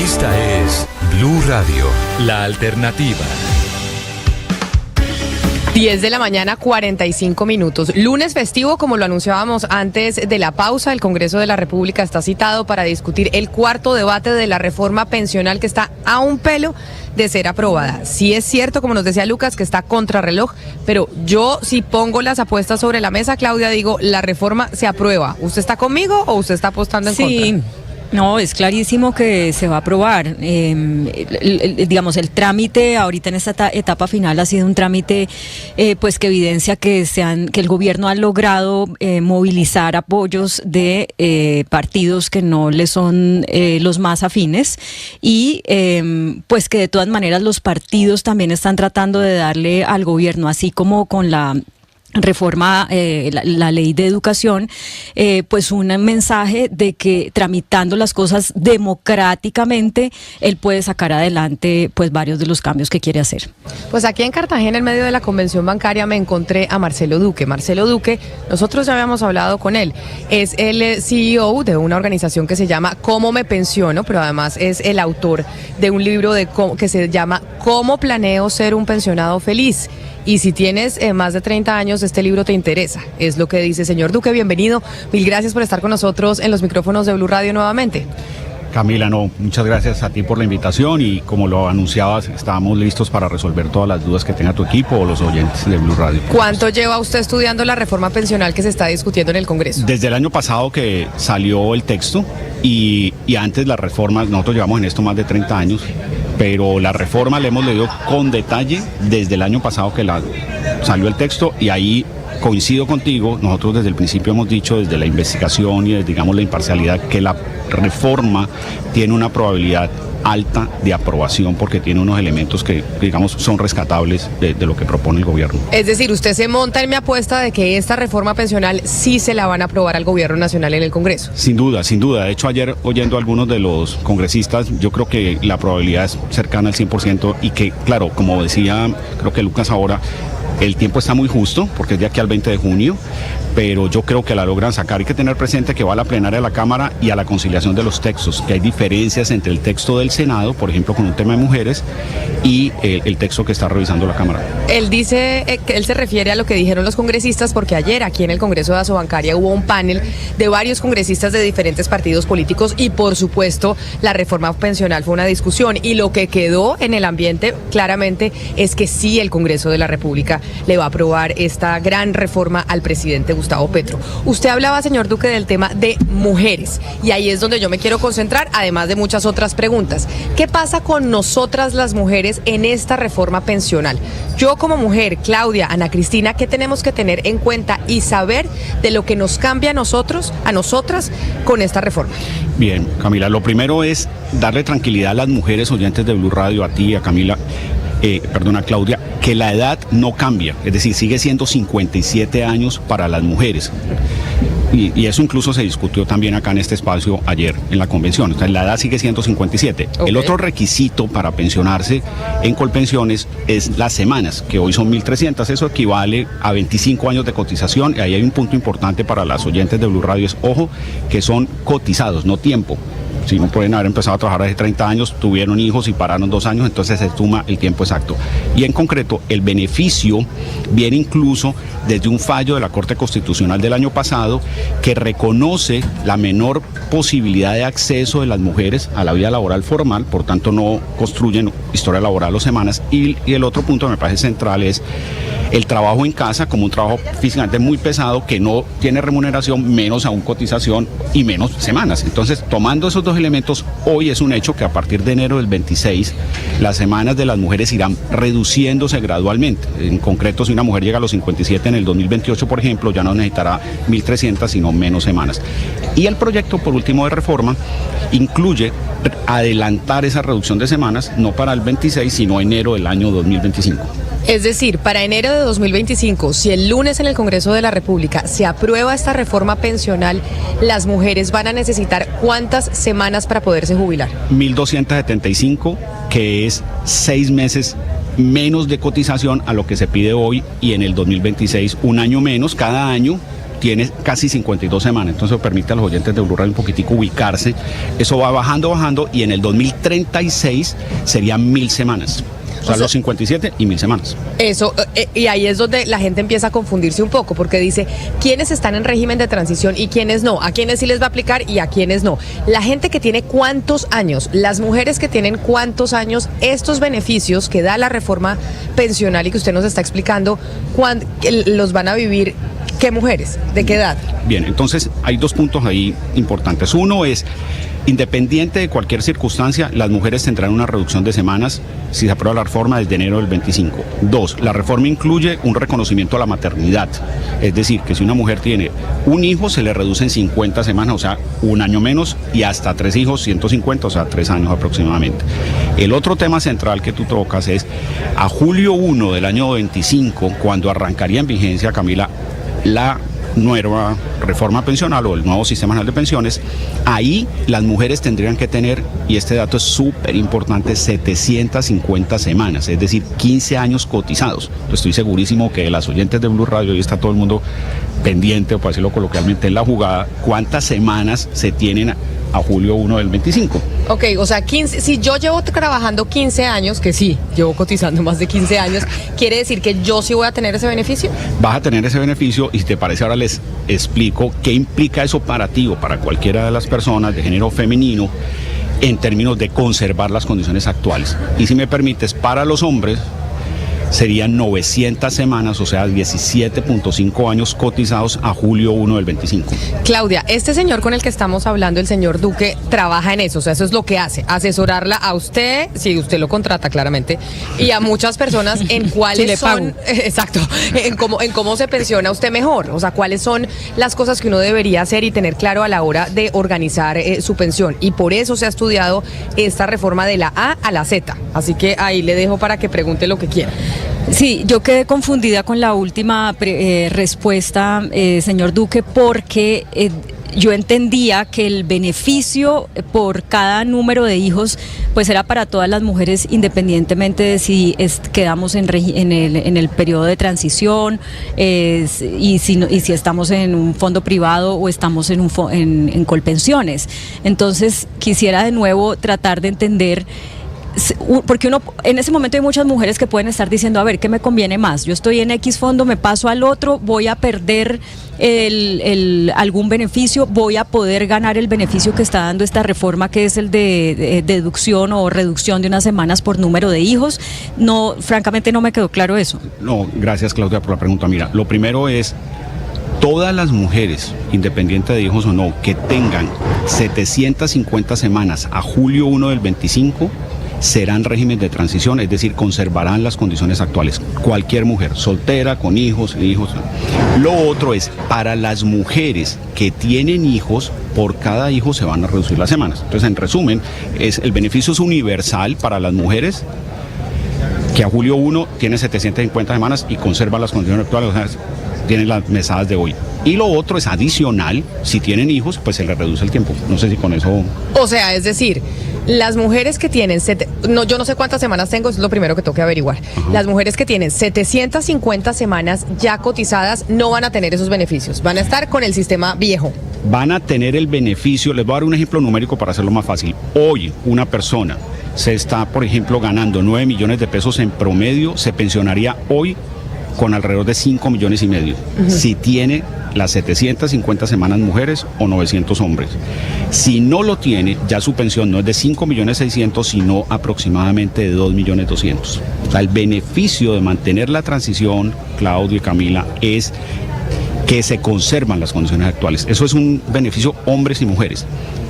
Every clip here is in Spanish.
Esta es Blue Radio, la alternativa. 10 de la mañana, 45 minutos. Lunes festivo, como lo anunciábamos antes de la pausa, el Congreso de la República está citado para discutir el cuarto debate de la reforma pensional que está a un pelo de ser aprobada. Sí es cierto, como nos decía Lucas, que está contrarreloj, pero yo si pongo las apuestas sobre la mesa, Claudia, digo, la reforma se aprueba. ¿Usted está conmigo o usted está apostando en contra? Sí. No, es clarísimo que se va a aprobar. Digamos, el trámite ahorita en esta etapa final ha sido un trámite pues que evidencia que el gobierno ha logrado movilizar apoyos de partidos que no le son los más afines y pues que de todas maneras los partidos también están tratando de darle al gobierno, así como con la reforma, la ley de educación, pues un mensaje de que tramitando las cosas democráticamente, él puede sacar adelante pues varios de los cambios que quiere hacer. Pues aquí en Cartagena, en medio de la convención bancaria, me encontré a Marcelo Duque. Marcelo Duque, nosotros ya habíamos hablado con él, es el CEO de una organización que se llama Cómo me pensiono, pero además es el autor de un libro que se llama Cómo planeo ser un pensionado feliz. Y si tienes más de 30 años, este libro te interesa, es lo que dice. Señor Duque, bienvenido. Mil gracias por estar con nosotros en los micrófonos de Blue Radio nuevamente. Camila, muchas gracias a ti por la invitación y como lo anunciabas, estábamos listos para resolver todas las dudas que tenga tu equipo o los oyentes de Blue Radio. ¿Cuánto lleva usted estudiando la reforma pensional que se está discutiendo en el Congreso? Desde el año pasado que salió el texto y antes las reformas, nosotros llevamos en esto más de 30 años, pero la reforma la hemos leído con detalle desde el año pasado que salió el texto y ahí coincido contigo, nosotros desde el principio hemos dicho, desde la investigación y desde, digamos, la imparcialidad, que la reforma tiene una probabilidad alta de aprobación porque tiene unos elementos que, digamos, son rescatables de lo que propone el gobierno. Es decir, usted se monta en mi apuesta de que esta reforma pensional sí se la van a aprobar al gobierno nacional en el Congreso. Sin duda, sin duda. De hecho, ayer oyendo a algunos de los congresistas, yo creo que la probabilidad es cercana al 100% y que, claro, como decía, creo que Lucas ahora, el tiempo está muy justo porque es de aquí al 20 de junio, pero yo creo que la logran sacar. Hay que tener presente que va a la plenaria de la Cámara y a la conciliación de los textos, que hay diferencias entre el texto del Senado, por ejemplo, con un tema de mujeres, y el texto que está revisando la Cámara. Él dice que él se refiere a lo que dijeron los congresistas, porque ayer aquí en el Congreso de Asobancaria hubo un panel de varios congresistas de diferentes partidos políticos y, por supuesto, la reforma pensional fue una discusión y lo que quedó en el ambiente claramente es que sí, el Congreso de la República le va a aprobar esta gran reforma al presidente Gustavo Petro. Usted hablaba, señor Duque, del tema de mujeres y ahí es donde yo me quiero concentrar, además de muchas otras preguntas. ¿Qué pasa con nosotras las mujeres en esta reforma pensional? Yo como mujer, Claudia, Ana Cristina, ¿qué tenemos que tener en cuenta y saber de lo que nos cambia a nosotras, con esta reforma? Bien, Camila, lo primero es darle tranquilidad a las mujeres oyentes de Blue Radio, a ti, a Camila, Claudia, que la edad no cambia, es decir, sigue siendo 57 años para las mujeres. Y eso incluso se discutió también acá en este espacio ayer en la convención. Entonces, la edad sigue siendo 57. Okay. El otro requisito para pensionarse en Colpensiones es las semanas, que hoy son 1.300. Eso equivale a 25 años de cotización. Y ahí hay un punto importante para las oyentes de Blue Radio, es, ojo, que son cotizados, no tiempo. Si no pueden haber empezado a trabajar hace 30 años, tuvieron hijos y pararon 2 años, entonces se suma el tiempo exacto. Y en concreto, el beneficio viene incluso desde un fallo de la Corte Constitucional del año pasado que reconoce la menor posibilidad de acceso de las mujeres a la vida laboral formal, por tanto no construyen historia laboral o semanas. Y el otro punto que me parece central es el trabajo en casa como un trabajo físicamente muy pesado que no tiene remuneración, menos aún cotización y menos semanas. Entonces, tomando esos dos elementos, hoy es un hecho que a partir de enero del 26 las semanas de las mujeres irán reduciéndose gradualmente. En concreto, si una mujer llega a los 57 en el 2028, por ejemplo, ya no necesitará 1.300, sino menos semanas. Y el proyecto, por último, de reforma incluye adelantar esa reducción de semanas, no para el 26, sino enero del año 2025. Es decir, para enero de 2025, si el lunes en el Congreso de la República se aprueba esta reforma pensional, las mujeres van a necesitar ¿cuántas semanas para poderse jubilar? 1.275, que es 6 meses menos de cotización a lo que se pide hoy, y en el 2026 un año menos cada año tiene casi 52 semanas, entonces permite a los oyentes de Blue Radio un poquitico ubicarse. Eso va bajando y en el 2036 serían 1000 semanas. O sea, los 57 y 1000 semanas. Eso, y ahí es donde la gente empieza a confundirse un poco, porque dice, ¿quiénes están en régimen de transición y quiénes no? ¿A quiénes sí les va a aplicar y a quiénes no? La gente que tiene cuántos años, las mujeres que tienen cuántos años, estos beneficios que da la reforma pensional y que usted nos está explicando, los van a vivir, ¿qué mujeres? ¿De qué edad? Bien, entonces hay 2 puntos ahí importantes. Uno es, independiente de cualquier circunstancia, las mujeres tendrán una reducción de semanas si se aprueba la reforma desde enero del 25. 2, la reforma incluye un reconocimiento a la maternidad. Es decir, que si una mujer tiene un hijo, se le reducen 50 semanas, o sea, un año menos, y hasta 3 hijos, 150, o sea, 3 años aproximadamente. El otro tema central que tú tocas es, a julio 1 del año 25, cuando arrancaría en vigencia, Camila, la nueva reforma pensional o el nuevo sistema nacional de pensiones, ahí las mujeres tendrían que tener, y este dato es súper importante, 750 semanas, es decir, 15 años cotizados. Estoy segurísimo que las oyentes de Blue Radio, y está todo el mundo pendiente, o para decirlo coloquialmente, en la jugada, cuántas semanas se tienen a julio 1 del 25. Ok, o sea, 15, si yo llevo trabajando 15 años, que sí, llevo cotizando más de 15 años, ¿quiere decir que yo sí voy a tener ese beneficio? Vas a tener ese beneficio, y si te parece ahora les explico qué implica eso para ti o para cualquiera de las personas de género femenino en términos de conservar las condiciones actuales. Y si me permites, para los hombres serían 900 semanas, o sea, 17.5 años cotizados a julio 1 del 25. Claudia, este señor con el que estamos hablando, el señor Duque, trabaja en eso, o sea, eso es lo que hace, asesorarla a usted, si usted lo contrata claramente, y a muchas personas en cuáles le son, exacto, en cómo se pensiona usted mejor, o sea, cuáles son las cosas que uno debería hacer y tener claro a la hora de organizar su pensión, y por eso se ha estudiado esta reforma de la A a la Z, así que ahí le dejo para que pregunte lo que quiera. Sí, yo quedé confundida con la última respuesta, señor Duque, porque yo entendía que el beneficio por cada número de hijos pues era para todas las mujeres, independientemente de si quedamos en el periodo de transición y si estamos en un fondo privado o estamos en Colpensiones. Entonces quisiera de nuevo tratar de entender, porque en ese momento hay muchas mujeres que pueden estar diciendo, a ver, ¿qué me conviene más? Yo estoy en X fondo, me paso al otro, voy a perder algún beneficio, voy a poder ganar el beneficio que está dando esta reforma, que es el de deducción o reducción de unas semanas por número de hijos. No, francamente no me quedó claro eso. No, gracias, Claudia, por la pregunta. Mira, lo primero es, todas las mujeres, independiente de hijos o no, que tengan 750 semanas a julio 1 del 25, serán régimen de transición, es decir, conservarán las condiciones actuales. Cualquier mujer, soltera, con hijos. Lo otro es, para las mujeres que tienen hijos, por cada hijo se van a reducir las semanas. Entonces, en resumen, el beneficio es universal para las mujeres que a julio 1 tiene 750 semanas y conserva las condiciones actuales, o sea, tienen las mesadas de hoy. Y lo otro es adicional, si tienen hijos, pues se les reduce el tiempo. No sé si con eso... O sea, es decir, las mujeres que tienen, yo no sé cuántas semanas tengo, es lo primero que tengo que averiguar. Ajá. Las mujeres que tienen 750 semanas ya cotizadas no van a tener esos beneficios, van a estar con el sistema viejo. Van a tener el beneficio, les voy a dar un ejemplo numérico para hacerlo más fácil. Hoy una persona se está, por ejemplo, ganando 9 millones de pesos en promedio, se pensionaría hoy con alrededor de 5 millones y medio, si tiene las 750 semanas mujeres o 900 hombres. Si no lo tiene, ya su pensión no es de 5 millones 600, sino aproximadamente de 2 millones 200. O sea, el beneficio de mantener la transición, Claudio y Camila, es que se conservan las condiciones actuales. Eso es un beneficio hombres y mujeres.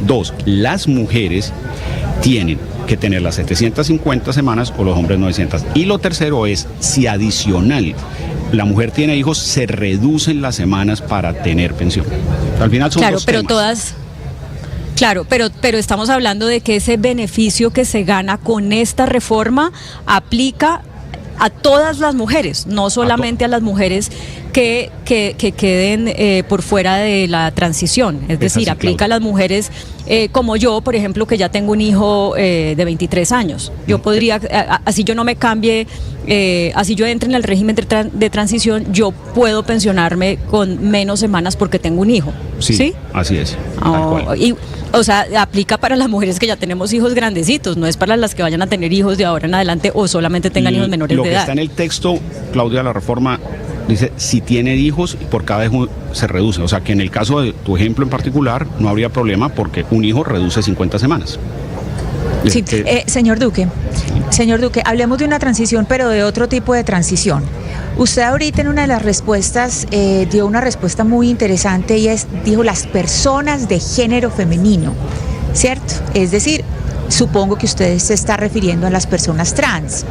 2, las mujeres tienen que tener las 750 semanas o los hombres 900. Y lo tercero es, si adicional la mujer tiene hijos, se reducen las semanas para tener pensión. Al final son dos temas. Claro, pero estamos hablando de que ese beneficio que se gana con esta reforma aplica a todas las mujeres, no solamente a las mujeres que queden por fuera de la transición, es decir, aplica a las mujeres como yo, por ejemplo, que ya tengo un hijo de 23 años. Yo podría, así yo no me cambie así yo entre en el régimen de transición, yo puedo pensionarme con menos semanas porque tengo un hijo. Sí, así es. Y, o sea, aplica para las mujeres que ya tenemos hijos grandecitos, no es para las que vayan a tener hijos de ahora en adelante o solamente tengan hijos menores de edad. Lo que está en el texto, Claudia, la reforma dice, si tiene hijos, por cada hijo se reduce. O sea, que en el caso de tu ejemplo en particular, no habría problema porque un hijo reduce 50 semanas. Sí, señor Duque, hablemos de una transición, pero de otro tipo de transición. Usted ahorita en una de las respuestas dio una respuesta muy interesante y dijo las personas de género femenino, ¿cierto? Es decir, supongo que usted se está refiriendo a las personas trans,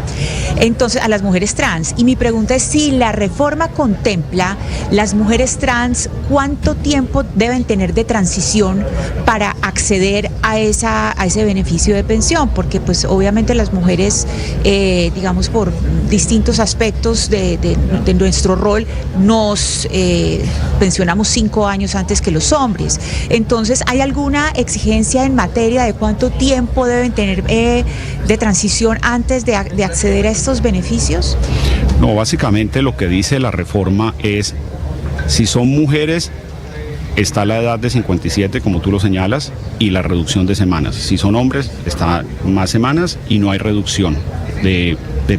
entonces a las mujeres trans. Y mi pregunta es si la reforma contempla las mujeres trans, ¿cuánto tiempo deben tener de transición para acceder a ese beneficio de pensión? Porque pues obviamente las mujeres, digamos por distintos aspectos de nuestro rol, nos pensionamos 5 años antes que los hombres. Entonces, ¿hay alguna exigencia en materia de cuánto tiempo deben tener de transición antes de acceder a estos beneficios? No, básicamente lo que dice la reforma es, si son mujeres, está la edad de 57, como tú lo señalas, y la reducción de semanas. Si son hombres, está más semanas y no hay reducción de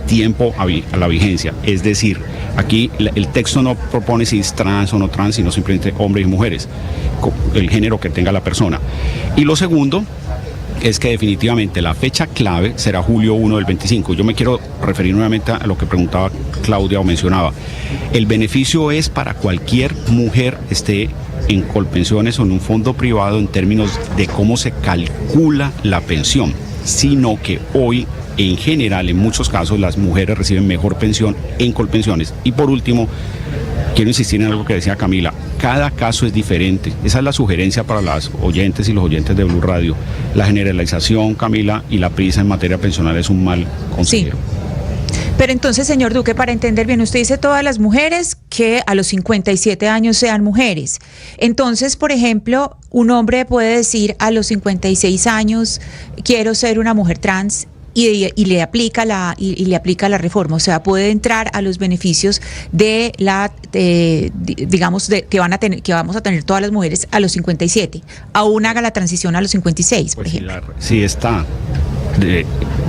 tiempo a la vigencia. Es decir, aquí el texto no propone si es trans o no trans, sino simplemente hombres y mujeres, el género que tenga la persona. Y lo segundo es que definitivamente la fecha clave será julio 1 del 25. Yo me quiero referir nuevamente a lo que preguntaba Claudia o mencionaba. El beneficio es para cualquier mujer, esté en Colpensiones o en un fondo privado, en términos de cómo se calcula la pensión, sino que hoy, en general, en muchos casos, las mujeres reciben mejor pensión en Colpensiones. Y por último, quiero insistir en algo que decía Camila, cada caso es diferente. Esa es la sugerencia para las oyentes y los oyentes de Blue Radio. La generalización, Camila, y la prisa en materia pensional es un mal consejero. Sí. Pero entonces, señor Duque, para entender bien, usted dice todas las mujeres que a los 57 años sean mujeres. Entonces, por ejemplo, un hombre puede decir a los 56 años, quiero ser una mujer trans, y le aplica la reforma, o sea, puede entrar a los beneficios de la digamos que vamos a tener todas las mujeres a los 57, aún haga la transición a los 56, por ejemplo. Sí está,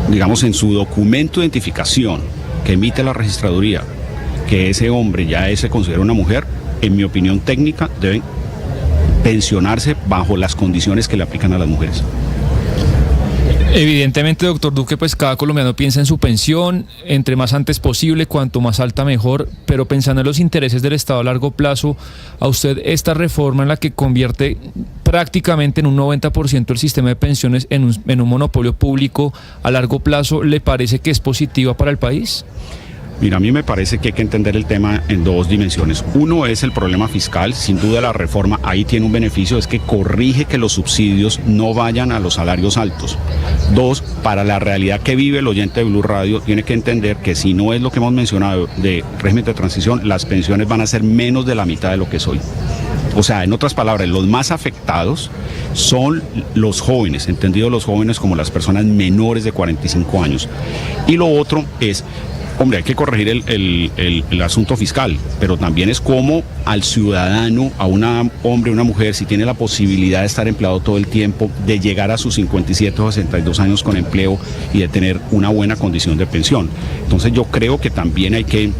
digamos, en su documento de identificación que emite la registraduría, que ese hombre ya se considera una mujer, en mi opinión técnica, deben pensionarse bajo las condiciones que le aplican a las mujeres. Evidentemente, doctor Duque, pues cada colombiano piensa en su pensión, entre más antes posible, cuanto más alta mejor, pero pensando en los intereses del Estado a largo plazo, ¿a usted esta reforma en la que convierte prácticamente en un 90% el sistema de pensiones en un monopolio público a largo plazo, le parece que es positiva para el país? Mira, a mí me parece que hay que entender el tema en dos dimensiones. Uno es el problema fiscal. Sin duda la reforma ahí tiene un beneficio, es que corrige que los subsidios no vayan a los salarios altos. Dos, para la realidad que vive el oyente de Blue Radio, tiene que entender que si no es lo que hemos mencionado de régimen de transición, las pensiones van a ser menos de la mitad de lo que es hoy. O sea, en otras palabras, los más afectados son los jóvenes, entendidos los jóvenes como las personas menores de 45 años. Y lo otro es, hombre, hay que corregir el asunto fiscal, pero también es como al ciudadano, a un hombre o una mujer, si tiene la posibilidad de estar empleado todo el tiempo, de llegar a sus 57 o 62 años con empleo y de tener una buena condición de pensión. Entonces yo creo que también hay que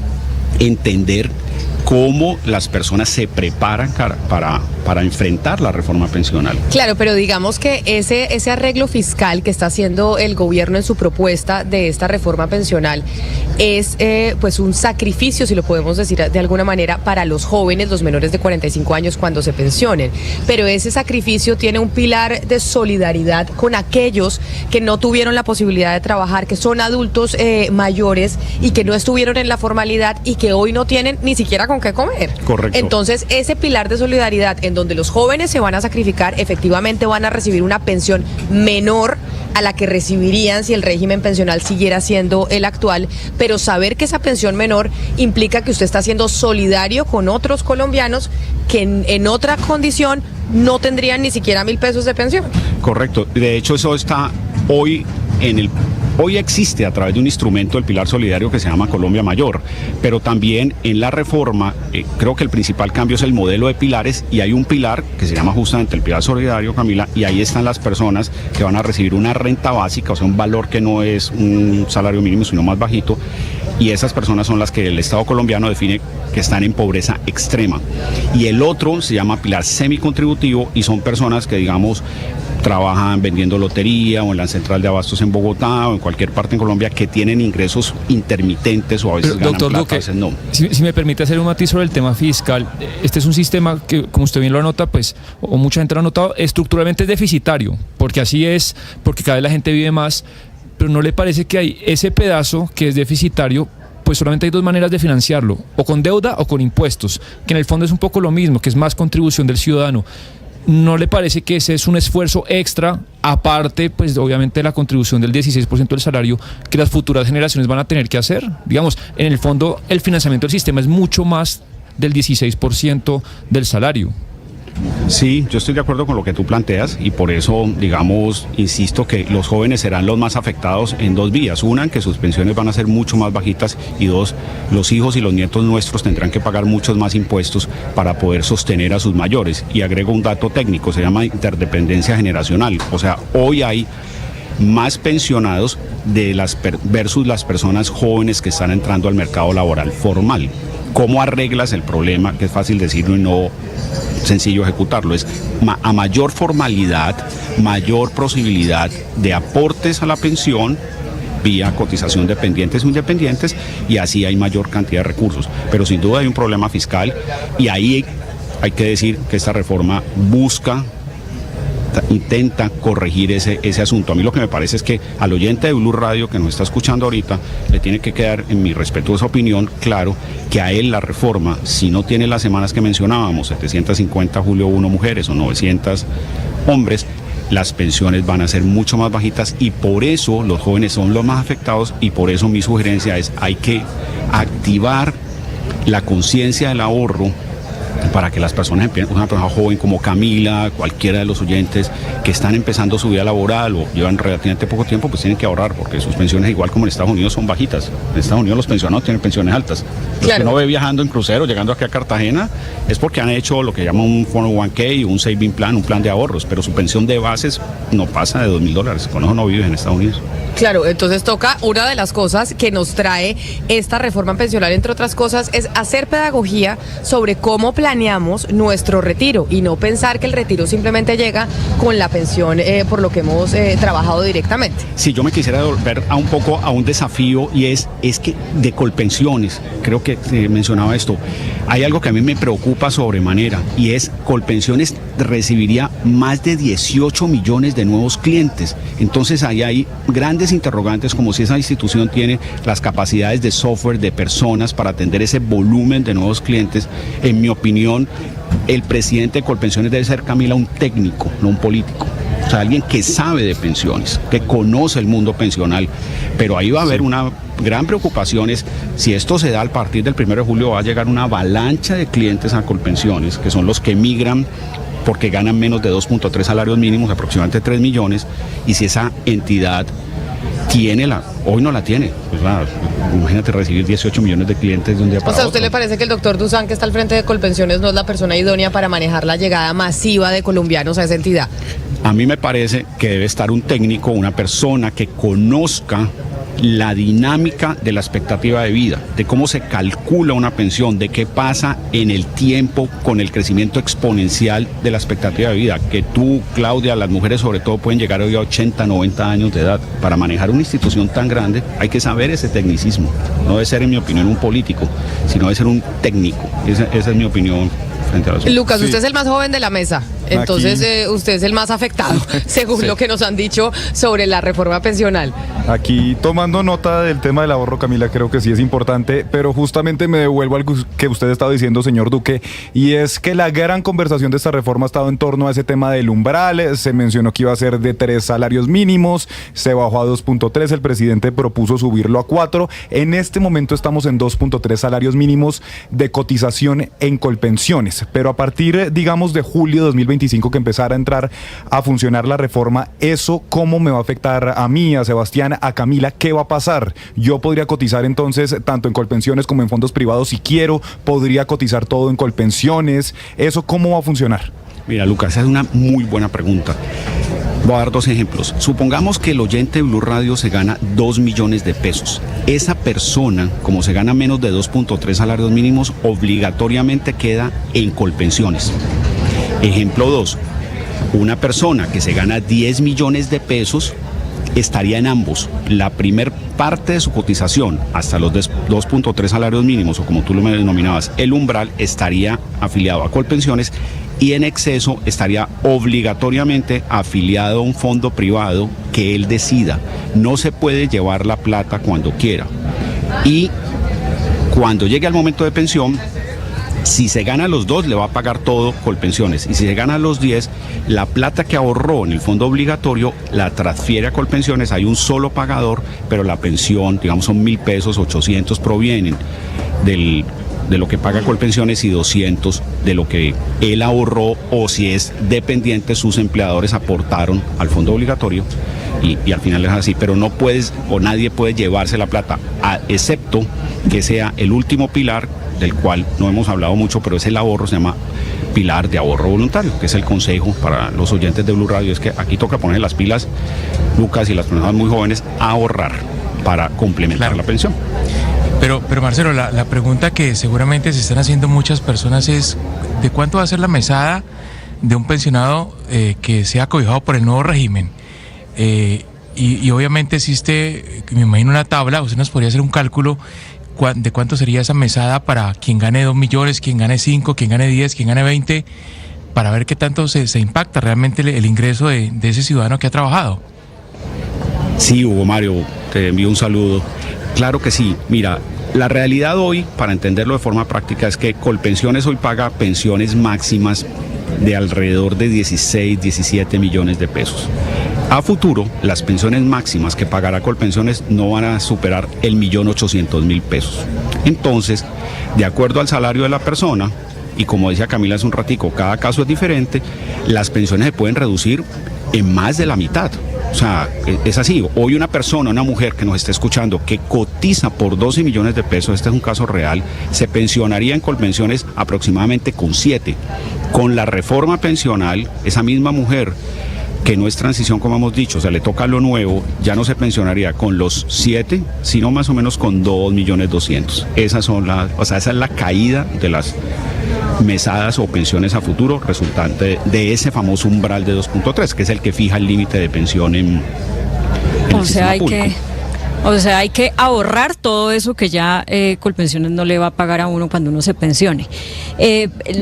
entender cómo las personas se preparan para enfrentar la reforma pensional. Claro, pero digamos que ese arreglo fiscal que está haciendo el gobierno en su propuesta de esta reforma pensional es pues un sacrificio, si lo podemos decir de alguna manera, para los jóvenes, los menores de 45 años cuando se pensionen. Pero ese sacrificio tiene un pilar de solidaridad con aquellos que no tuvieron la posibilidad de trabajar, que son adultos mayores y que no estuvieron en la formalidad y que hoy no tienen ni siquiera con qué comer. Correcto. Entonces, ese pilar de solidaridad en donde los jóvenes se van a sacrificar, efectivamente van a recibir una pensión menor a la que recibirían si el régimen pensional siguiera siendo el actual, pero saber que esa pensión menor implica que usted está siendo solidario con otros colombianos que en otra condición no tendrían ni siquiera 1.000 pesos de pensión. Correcto. De hecho, eso está hoy hoy existe a través de un instrumento el Pilar Solidario que se llama Colombia Mayor, pero también en la reforma creo que el principal cambio es el modelo de pilares, y hay un pilar que se llama justamente el Pilar Solidario, Camila, y ahí están las personas que van a recibir una renta básica, o sea, un valor que no es un salario mínimo, sino más bajito, y esas personas son las que el Estado colombiano define que están en pobreza extrema. Y el otro se llama Pilar Semicontributivo, y son personas que, digamos, trabajan vendiendo lotería o en la central de abastos en Bogotá o en cualquier parte en Colombia, que tienen ingresos intermitentes o a veces ganan plata, Duque, a veces no. Si me permite hacer un matiz sobre el tema fiscal, este es un sistema que, como usted bien lo anota, pues, o mucha gente lo ha notado, estructuralmente es deficitario, porque así es, porque cada vez la gente vive más, pero ¿no le parece que hay ese pedazo que es deficitario? Pues solamente hay dos maneras de financiarlo, o con deuda o con impuestos, que en el fondo es un poco lo mismo, que es más contribución del ciudadano. ¿No le parece que ese es un esfuerzo extra, aparte, pues obviamente de la contribución del 16% del salario, que las futuras generaciones van a tener que hacer? Digamos, en el fondo el financiamiento del sistema es mucho más del 16% del salario. Sí, yo estoy de acuerdo con lo que tú planteas, y por eso, digamos, insisto que los jóvenes serán los más afectados en dos vías. Una, en que sus pensiones van a ser mucho más bajitas, y dos, los hijos y los nietos nuestros tendrán que pagar muchos más impuestos para poder sostener a sus mayores. Y agrego un dato técnico, se llama interdependencia generacional. O sea, hoy hay más pensionados versus las personas jóvenes que están entrando al mercado laboral formal. ¿Cómo arreglas el problema? Que es fácil decirlo y no sencillo ejecutarlo. Es a mayor formalidad, mayor posibilidad de aportes a la pensión vía cotización de dependientes o independientes, y así hay mayor cantidad de recursos. Pero sin duda hay un problema fiscal, y ahí hay que decir que esta reforma intenta corregir ese asunto. A mí lo que me parece es que al oyente de Blue Radio que nos está escuchando ahorita le tiene que quedar, en mi respetuosa opinión, claro que a él la reforma, si no tiene las semanas que mencionábamos, 750 julio 1 mujeres o 900 hombres, las pensiones van a ser mucho más bajitas, y por eso los jóvenes son los más afectados, y por eso mi sugerencia es: hay que activar la conciencia del ahorro para que las personas empiecen, una persona joven como Camila, cualquiera de los oyentes que están empezando su vida laboral o llevan relativamente poco tiempo, pues tienen que ahorrar, porque sus pensiones, igual como en Estados Unidos, son bajitas. En Estados Unidos los pensionados tienen pensiones altas. Los que uno ve viajando en crucero, llegando aquí a Cartagena, es porque han hecho lo que llaman un 401k, un saving plan, un plan de ahorros, pero su pensión de bases no pasa de $2,000. Con eso no vives en Estados Unidos. Claro, entonces toca, una de las cosas que nos trae esta reforma pensional, entre otras cosas, es hacer pedagogía sobre cómo planeamos nuestro retiro, y no pensar que el retiro simplemente llega con la pensión por lo que hemos trabajado directamente. Sí, yo me quisiera volver un poco a un desafío, y es que de Colpensiones, creo que mencionaba esto, hay algo que a mí me preocupa sobremanera, y es Colpensiones recibiría más de 18 millones de nuevos clientes. Entonces ahí hay grandes interrogantes, como si esa institución tiene las capacidades de software, de personas para atender ese volumen de nuevos clientes. En mi opinión, el presidente de Colpensiones debe ser, Camila, un técnico, no un político. O sea, alguien que sabe de pensiones, que conoce el mundo pensional. Pero ahí va a haber una gran preocupación, es si esto se da a partir del 1 de julio, va a llegar una avalancha de clientes a Colpensiones, que son los que migran porque ganan menos de 2.3 salarios mínimos, aproximadamente 3 millones, y si esa entidad hoy no la tiene, pues imagínate recibir 18 millones de clientes de un día para otro. O sea, ¿a usted le parece que el doctor Dusan, que está al frente de Colpensiones, no es la persona idónea para manejar la llegada masiva de colombianos a esa entidad? A mí me parece que debe estar un técnico, una persona que conozca la dinámica de la expectativa de vida, de cómo se calcula una pensión, de qué pasa en el tiempo con el crecimiento exponencial de la expectativa de vida, que tú, Claudia, las mujeres sobre todo pueden llegar hoy a 80, 90 años de edad. Para manejar una institución tan grande hay que saber ese tecnicismo, no debe ser, en mi opinión, un político, sino debe ser un técnico. Esa es mi opinión. Lucas, sí. Usted es el más joven de la mesa, entonces usted es el más afectado, según sí, lo que nos han dicho sobre la reforma pensional. Aquí tomando nota del tema del ahorro, Camila, creo que sí es importante, pero justamente me devuelvo al que usted estaba diciendo, señor Duque, y es que la gran conversación de esta reforma ha estado en torno a ese tema del umbral. Se mencionó que iba a ser de 3 salarios mínimos, se bajó a 2.3, el presidente propuso subirlo a 4, en este momento estamos en 2.3 salarios mínimos de cotización en Colpensiones. Pero a partir, digamos, de julio de 2023, 2025 que empezara a entrar a funcionar la reforma, ¿eso cómo me va a afectar a mí, a Sebastián, a Camila? ¿Qué va a pasar? Yo podría cotizar entonces tanto en Colpensiones como en fondos privados si quiero, podría cotizar todo en Colpensiones. ¿Eso cómo va a funcionar? Mira, Lucas, esa es una muy buena pregunta. Voy a dar dos ejemplos. Supongamos que el oyente de Blue Radio se gana 2 millones de pesos. Esa persona, como se gana menos de 2.3 salarios mínimos, obligatoriamente queda en Colpensiones. Ejemplo 2. Una persona que se gana 10 millones de pesos estaría en ambos. La primer parte de su cotización, hasta los 2.3 salarios mínimos, o como tú lo denominabas, el umbral, estaría afiliado a Colpensiones, y en exceso estaría obligatoriamente afiliado a un fondo privado que él decida. No se puede llevar la plata cuando quiera. Y cuando llegue al momento de pensión, si se gana los 2, le va a pagar todo Colpensiones. Y si se gana los 10, la plata que ahorró en el fondo obligatorio la transfiere a Colpensiones. Hay un solo pagador, pero la pensión, digamos, son 1.000 pesos, 800 provienen de lo que paga Colpensiones y 200 de lo que él ahorró, o si es dependiente, sus empleadores aportaron al fondo obligatorio, y al final es así. Pero no puedes, o nadie puede llevarse la plata, excepto que sea el último pilar, del cual no hemos hablado mucho, pero es el ahorro, se llama pilar de ahorro voluntario, que es el consejo para los oyentes de Blue Radio. Es que aquí toca poner las pilas, Lucas, y las personas muy jóvenes, a ahorrar para complementar la pensión. Pero Marcelo, la pregunta que seguramente se están haciendo muchas personas es: ¿de cuánto va a ser la mesada de un pensionado que sea cobijado por el nuevo régimen? Y obviamente existe, me imagino, una tabla. Usted nos podría hacer un cálculo de cuánto sería esa mesada para quien gane 2 millones, quien gane 5, quien gane 10, quien gane 20, para ver qué tanto se impacta realmente el ingreso de ese ciudadano que ha trabajado. Sí, Hugo Mario, te envío un saludo. Claro que sí. Mira, la realidad hoy, para entenderlo de forma práctica, es que Colpensiones hoy paga pensiones máximas de alrededor de 16, 17 millones de pesos. A futuro, las pensiones máximas que pagará Colpensiones no van a superar el 1.800.000 pesos. Entonces, de acuerdo al salario de la persona, y como decía Camila hace un ratico, cada caso es diferente, las pensiones se pueden reducir en más de la mitad. O sea, es así. Hoy una persona, una mujer que nos esté escuchando, que cotiza por 12 millones de pesos, este es un caso real, se pensionaría en Colpensiones aproximadamente con 7. Con la reforma pensional, esa misma mujer, que no es transición, como hemos dicho, o sea, le toca lo nuevo, ya no se pensionaría con los 7, sino más o menos con 2.200.000. Esa es la caída de las mesadas o pensiones a futuro resultante de ese famoso umbral de 2.3, que es el que fija el límite de pensión en el sistema público. O sea, hay que ahorrar todo eso que ya Colpensiones no le va a pagar a uno cuando uno se pensione.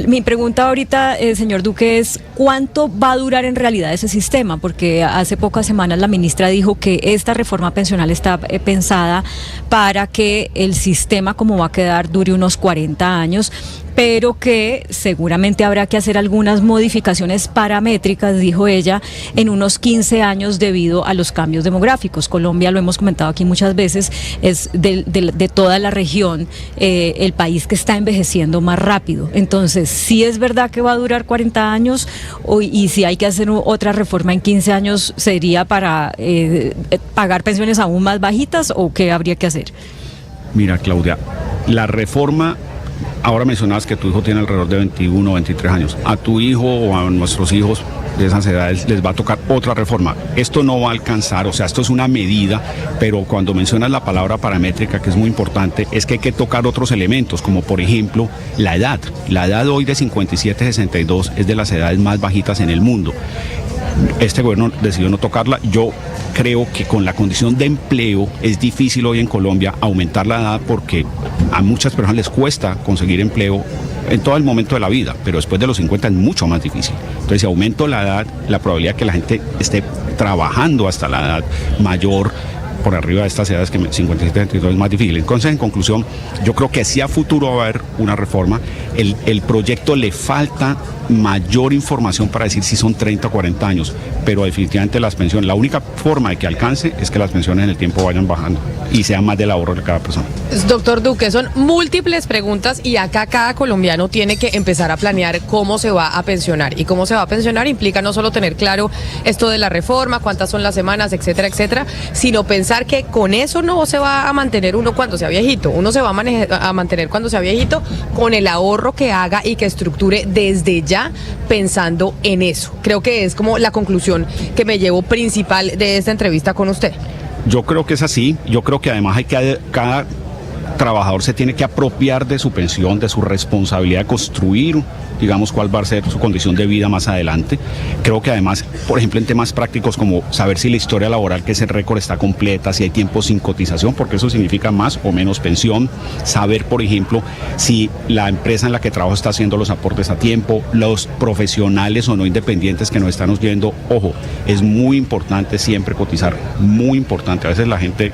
Mi pregunta ahorita, señor Duque, es ¿cuánto va a durar en realidad ese sistema? Porque hace pocas semanas la ministra dijo que esta reforma pensional está pensada para que el sistema, como va a quedar, dure unos 40 años, pero que seguramente habrá que hacer algunas modificaciones paramétricas, dijo ella, en unos 15 años debido a los cambios demográficos. Colombia, lo hemos comentado aquí muchas veces, es de toda la región el país que está envejeciendo más rápido. Entonces, ¿sí es verdad que va a durar 40 años? Y si hay que hacer otra reforma en 15 años, ¿sería para pagar pensiones aún más bajitas o qué habría que hacer? Mira, Claudia, la reforma... Ahora mencionabas que tu hijo tiene alrededor de 21 o 23 años. A tu hijo o a nuestros hijos de esas edades les va a tocar otra reforma. Esto no va a alcanzar, o sea, esto es una medida, pero cuando mencionas la palabra paramétrica, que es muy importante, es que hay que tocar otros elementos, como por ejemplo la edad. La edad hoy de 57-62 es de las edades más bajitas en el mundo. Este gobierno decidió no tocarla. Yo creo que con la condición de empleo es difícil hoy en Colombia aumentar la edad, porque a muchas personas les cuesta conseguir empleo en todo el momento de la vida, pero después de los 50 es mucho más difícil. Entonces, si aumento la edad, la probabilidad de que la gente esté trabajando hasta la edad mayor por arriba de estas edades que 57, 62 es más difícil. Entonces, en conclusión, yo creo que sí a futuro va a haber una reforma. El proyecto le falta mayor información para decir si son 30 o 40 años, pero definitivamente las pensiones, la única forma de que alcance es que las pensiones en el tiempo vayan bajando y sean más del ahorro de cada persona. Doctor Duque, son múltiples preguntas y acá cada colombiano tiene que empezar a planear cómo se va a pensionar. Y cómo se va a pensionar implica no solo tener claro esto de la reforma, cuántas son las semanas, etcétera, etcétera, sino pensar que con eso no se va a mantener uno cuando sea viejito. Uno se va a mantener cuando sea viejito con el ahorro que haga y que estructure desde ya pensando en eso. Creo que es como la conclusión que me llevo principal de esta entrevista con usted. Yo creo que es así. Yo creo que además cada trabajador se tiene que apropiar de su pensión, de su responsabilidad de construir, digamos, cuál va a ser su condición de vida más adelante. Creo que además, por ejemplo, en temas prácticos como saber si la historia laboral, que ese récord está completa, si hay tiempo sin cotización, porque eso significa más o menos pensión. Saber, por ejemplo, si la empresa en la que trabajo está haciendo los aportes a tiempo, los profesionales o no independientes que nos están oyendo. Ojo, es muy importante siempre cotizar, muy importante. A veces la gente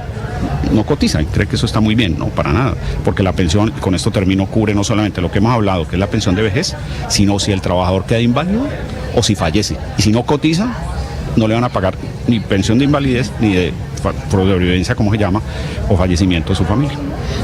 no cotiza y cree que eso está muy bien, no, para nada, porque la pensión, con esto termino, cubre no solamente lo que hemos hablado, que es la pensión de vejez, sino si el trabajador queda inválido o si fallece. Y si no cotiza, no le van a pagar ni pensión de invalidez ni de sobrevivencia, como se llama, o fallecimiento de su familia.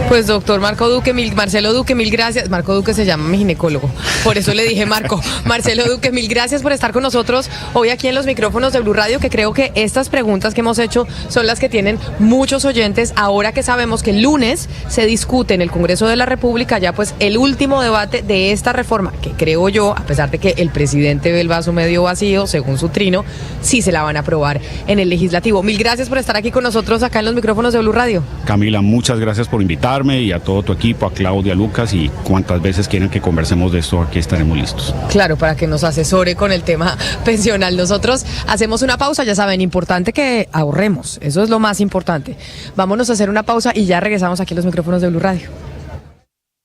Pues doctor Marcelo Duque, mil gracias. Marco Duque se llama mi ginecólogo, por eso le dije Marco. Marcelo Duque, mil gracias por estar con nosotros hoy aquí en los micrófonos de Blue Radio, que creo que estas preguntas que hemos hecho son las que tienen muchos oyentes, ahora que sabemos que el lunes se discute en el Congreso de la República ya pues el último debate de esta reforma, que creo yo, a pesar de que el presidente ve el vaso medio vacío, según su trino, sí se la van a aprobar en el legislativo. Mil gracias por estar aquí con nosotros acá en los micrófonos de Blue Radio. Camila, muchas gracias por invitarme, y a todo tu equipo, a Claudia, Lucas, y cuantas veces quieran que conversemos de esto, aquí estaremos listos. Claro, para que nos asesore con el tema pensional. Nosotros hacemos una pausa, ya saben, importante que ahorremos, eso es lo más importante. Vámonos a hacer una pausa y ya regresamos aquí en los micrófonos de Blue Radio.